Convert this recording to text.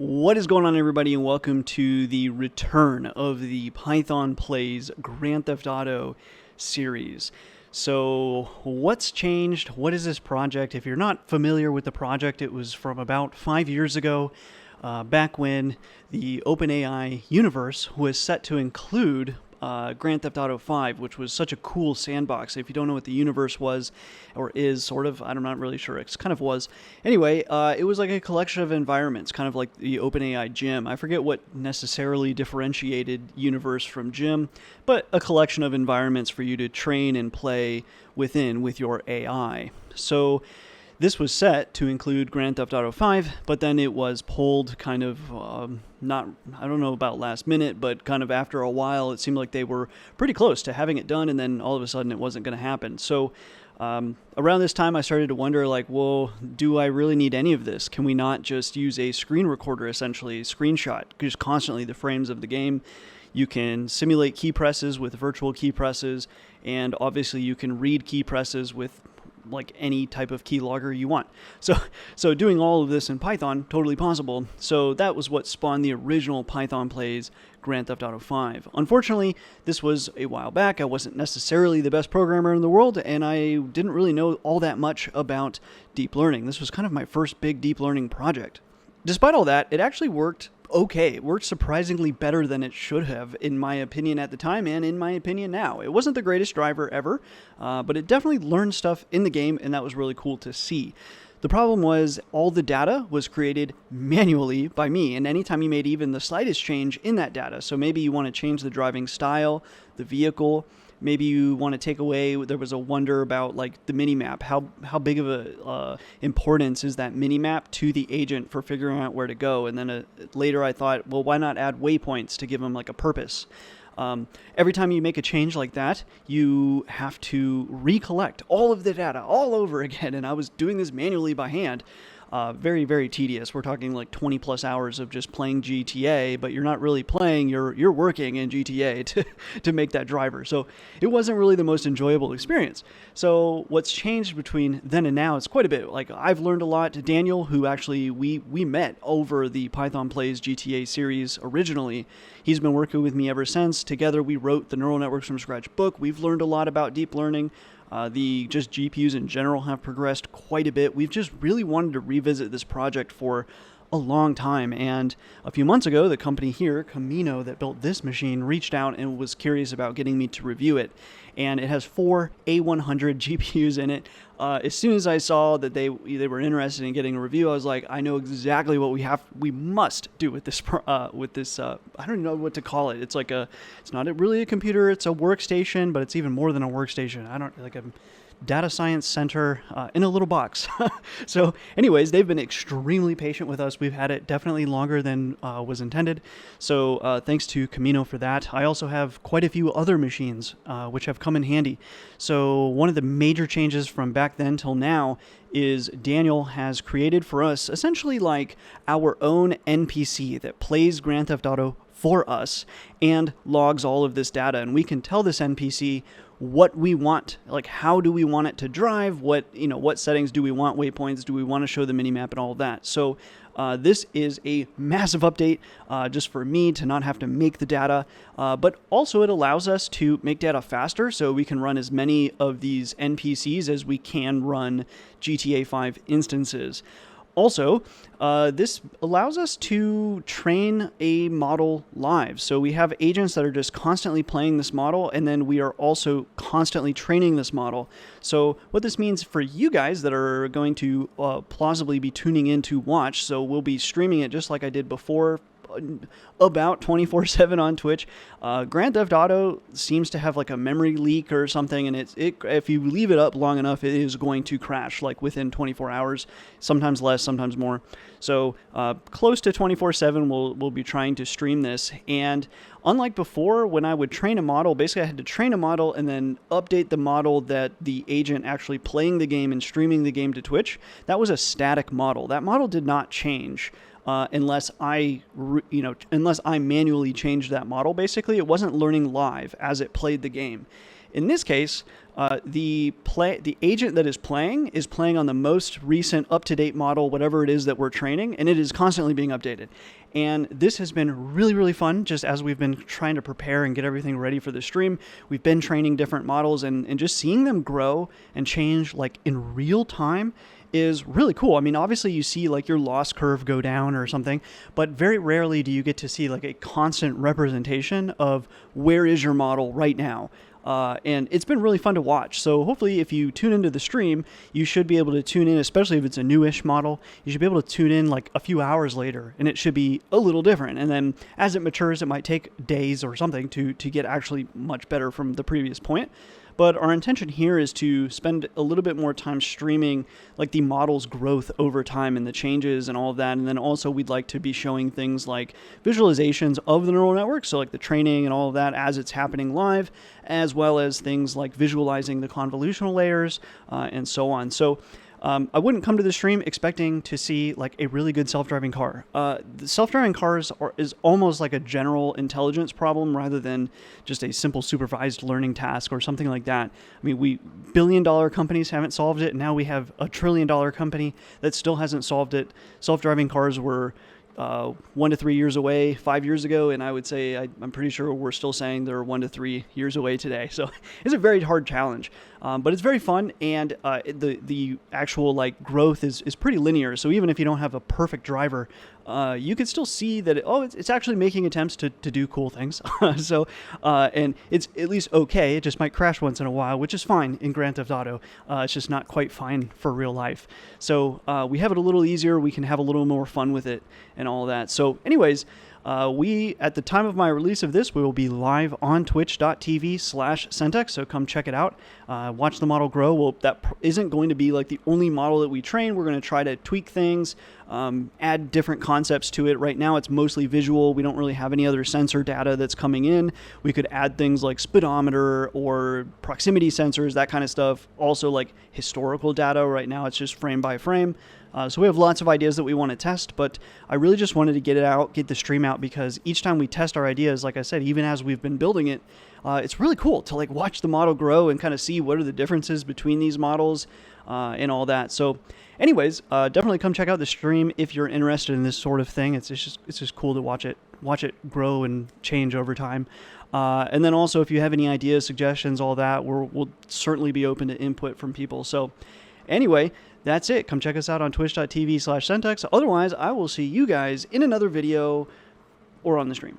What is going on, everybody, and welcome to the return of the Python Plays Grand Theft Auto series. So, what's changed? What is this project? If you're not familiar with the project, it was from about 5 years ago, back when the OpenAI universe was set to include Grand Theft Auto 5, which was such a cool sandbox. If you don't know what the universe was, or is, sort of, I'm not really sure, it kind of was. Anyway, it was like a collection of environments, kind of like the OpenAI gym. I forget what necessarily differentiated universe from gym, but a collection of environments for you to train and play within with your AI. So this was set to include Grand Theft Auto 5, but then it was pulled kind of, I don't know about last minute, but kind of after a while, it seemed like they were pretty close to having it done, and then all of a sudden it wasn't going to happen. So around this time, I started to wonder, like, well, do I really need any of this? Can we not just use a screen recorder, essentially, screenshot, just constantly the frames of the game? You can simulate key presses with virtual key presses, and obviously you can read key presses with like any type of keylogger you want. So doing all of this in Python, totally possible. So that was what spawned the original Python Plays Grand Theft Auto 5. Unfortunately, this was a while back. I wasn't necessarily the best programmer in the world, and I didn't really know all that much about deep learning. This was kind of my first big deep learning project. Despite all that, it actually worked okay. It worked surprisingly better than it should have, in my opinion at the time, and in my opinion now. It wasn't the greatest driver ever, but it definitely learned stuff in the game, and that was really cool to see. The problem was all the data was created manually by me, and anytime you made even the slightest change in that data, so maybe you want to change the driving style, the vehicle, maybe you want to take away, there was a wonder about like the minimap. How big of a importance is that minimap to the agent for figuring out where to go? And then later I thought, well, why not add waypoints to give them like a purpose? Every time you make a change like that, you have to recollect all of the data all over again. And I was doing this manually by hand. Very, very tedious. We're talking like 20 plus hours of just playing GTA, but you're not really playing, you're working in GTA to make that driver. So it wasn't really the most enjoyable experience. So what's changed between then and now is quite a bit. Like, I've learned a lot. Daniel, who actually we met over the Python Plays GTA series originally, he's been working with me ever since. Together we wrote the Neural Networks from Scratch book. We've learned a lot about deep learning. The just GPUs in general have progressed quite a bit. We've just really wanted to revisit this project for a long time, and a few months ago, the company here, Kamino, that built this machine, reached out and was curious about getting me to review it. And it has 4 A100 GPUs in it. As soon as I saw that they were interested in getting a review, I was like, I know exactly what we must do with this. I don't know what to call it. It's not really a computer. It's a workstation, but it's even more than a workstation. A data science center in a little box. So anyways, they've been extremely patient with us. We've had it definitely longer than was intended. So thanks to Kamino for that. I also have quite a few other machines which have come in handy. So one of the major changes from back then till now is Daniel has created for us essentially like our own NPC that plays Grand Theft Auto for us and logs all of this data. And we can tell this NPC what we want, like how do we want it to drive, what settings do we want, waypoints, do we want to show the minimap and all of that. So this is a massive update just for me to not have to make the data, but also it allows us to make data faster so we can run as many of these NPCs as we can run GTA 5 instances. Also, this allows us to train a model live. So we have agents that are just constantly playing this model, and then we are also constantly training this model. So what this means for you guys that are going to plausibly be tuning in to watch, so we'll be streaming it just like I did before, about 24/7 on Twitch. Grand Theft Auto seems to have like a memory leak or something, and if you leave it up long enough, it is going to crash like within 24 hours, sometimes less, sometimes more. So close to 24/7, we'll be trying to stream this. And unlike before, when I would train a model, basically I had to train a model and then update the model that the agent actually playing the game and streaming the game to Twitch. That was a static model. That model did not change. Unless I manually changed that model. Basically, it wasn't learning live as it played the game. in this case, the agent that is playing on the most recent up-to-date model, whatever it is that we're training, and it is constantly being updated. And this has been really, really fun just as we've been trying to prepare and get everything ready for the stream. We've been training different models, and just seeing them grow and change like in real time is really cool. I mean, obviously you see like your loss curve go down or something, but very rarely do you get to see like a constant representation of where is your model right now. And it's been really fun to watch. So hopefully if you tune into the stream, you should be able to tune in, especially if it's a newish model, you should be able to tune in like a few hours later, and it should be a little different. And then as it matures, it might take days or something to get actually much better from the previous point. But our intention here is to spend a little bit more time streaming like the model's growth over time and the changes and all of that. And then also we'd like to be showing things like visualizations of the neural network, so like the training and all of that as it's happening live, as well as things like visualizing the convolutional layers and so on. So I wouldn't come to the stream expecting to see like a really good self-driving car. The self-driving cars is almost like a general intelligence problem rather than just a simple supervised learning task or something like that. I mean, billion-dollar companies haven't solved it. Now we have a trillion-dollar company that still hasn't solved it. Self-driving cars were 1 to 3 years away 5 years ago, and I would say I'm pretty sure we're still saying they're 1 to 3 years away today. So it's a very hard challenge, but it's very fun, and the actual like growth is pretty linear. So even if you don't have a perfect driver, you can still see that it's actually making attempts to do cool things. So and it's at least okay. It just might crash once in a while, which is fine in Grand Theft Auto. It's just not quite fine for real life. So we have it a little easier. We can have a little more fun with it and all that. So anyways, at the time of my release of this, we will be live on twitch.tv/Centex, so come check it out. Watch the model grow. Well, that isn't going to be like the only model that we train. We're going to try to tweak things, add different concepts to it. Right now, it's mostly visual. We don't really have any other sensor data that's coming in. We could add things like speedometer or proximity sensors, that kind of stuff. Also, like historical data. Right now, it's just frame by frame. So we have lots of ideas that we want to test, but I really just wanted to get it out, get the stream out, because each time we test our ideas, like I said, even as we've been building it, it's really cool to like watch the model grow and kind of see what are the differences between these models and all that. So anyways, definitely come check out the stream if you're interested in this sort of thing. It's just cool to watch it grow and change over time. And then also if you have any ideas, suggestions, all that, we'll certainly be open to input from people. So anyway, that's it. Come check us out on twitch.tv/Centex. Otherwise, I will see you guys in another video or on the stream.